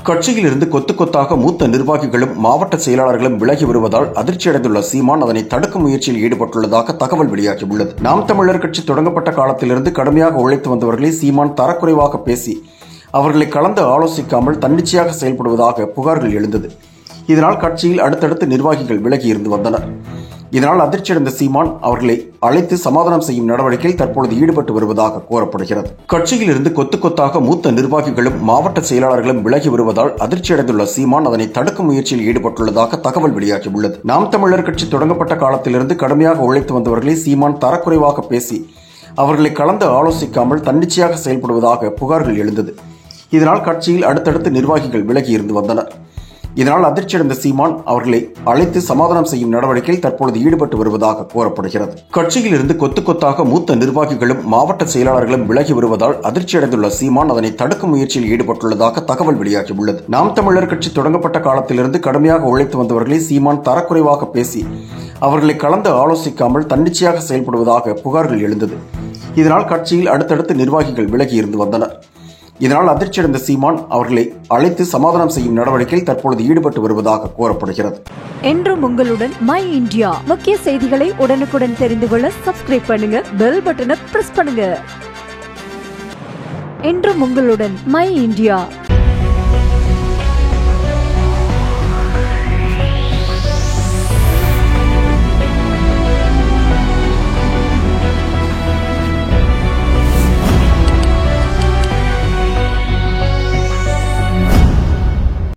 கட்சியில் இருந்து கொத்து கொத்தாக மூத்த நிர்வாகிகளும் மாவட்ட செயலாளர்களும் விலகி வருவதால் அதிர்ச்சியடைந்துள்ள சீமான் அதனை தடுக்கும் முயற்சியில் ஈடுபட்டுள்ளதாக தகவல் வெளியாகியுள்ளது. நாம் தமிழர் கட்சி தொடங்கப்பட்ட காலத்திலிருந்து கடுமையாக உழைத்து வந்தவர்களை சீமான் தரக்குறைவாக பேசி அவர்களை கலந்து ஆலோசிக்காமல் தன்னிச்சையாக செயல்படுவதாக புகார்கள் எழுந்தது. இதனால் கட்சியில் அடுத்தடுத்து நிர்வாகிகள் விலகி இருந்து வந்தனர். இதனால் அதிர்ச்சியடைந்த சீமான் அவர்களை அழைத்து சமாதானம் செய்யும் நடவடிக்கையில் தற்பொழுது ஈடுபட்டு வருவதாக கூறப்படுகிறது. கட்சியில் இருந்து கொத்து கொத்தாக மூத்த நிர்வாகிகளும் மாவட்ட செயலாளர்களும் விலகி வருவதால் அதிர்ச்சியடைந்துள்ள சீமான் அதனை தடுக்கும் முயற்சியில் ஈடுபட்டுள்ளதாக தகவல் வெளியாகியுள்ளது. நாம் தமிழர் கட்சி தொடங்கப்பட்ட காலத்திலிருந்து கடுமையாக உழைத்து வந்தவர்களை சீமான் தரக்குறைவாக பேசி அவர்களை கலந்து ஆலோசிக்காமல் தன்னிச்சையாக செயல்படுவதாக புகார்கள் எழுந்தது. இதனால் கட்சியில் அடுத்தடுத்து நிர்வாகிகள் விலகி இருந்து வந்தனர். இதனால் அதிர்ச்சியடைந்த சீமான் அவர்களை அழைத்து சமாதானம் செய்யும் நடவடிக்கையில் தற்பொழுது ஈடுபட்டு வருவதாக கூறப்படுகிறது. கட்சியில் இருந்து கொத்து கொத்தாக மூத்த நிர்வாகிகளும் மாவட்ட செயலாளர்களும் விலகி வருவதால் அதிர்ச்சியடைந்துள்ள சீமான் அதனை தடுக்கும் முயற்சியில் ஈடுபட்டுள்ளதாக தகவல் வெளியாகியுள்ளது. நாம் தமிழர் கட்சி தொடங்கப்பட்ட காலத்திலிருந்து கடுமையாக உழைத்து வந்தவர்களை சீமான் தரக்குறைவாக பேசி அவர்களை கலந்து ஆலோசிக்காமல் தன்னிச்சையாக செயல்படுவதாக புகார்கள் எழுந்தது. இதனால் கட்சியில் அடுத்தடுத்து நிர்வாகிகள் விலகி இருந்து வந்தனர். இதனால் அதிர்ச்சியடைந்த சீமான் அவர்களை அழைத்து சமாதானம் செய்யும் நடவடிக்கையில் தற்பொழுது ஈடுபட்டு வருவதாக கூறப்படுகிறது. என்றும் உங்களுடன் மை இந்தியா. முக்கிய செய்திகளை உடனுக்குடன் தெரிந்து கொள்ள சப்ஸ்கிரைப் பண்ணுங்க, பெல் பட்டனை பிரஸ் பண்ணுங்க. என்றும் உங்களுடன் மை இந்தியா.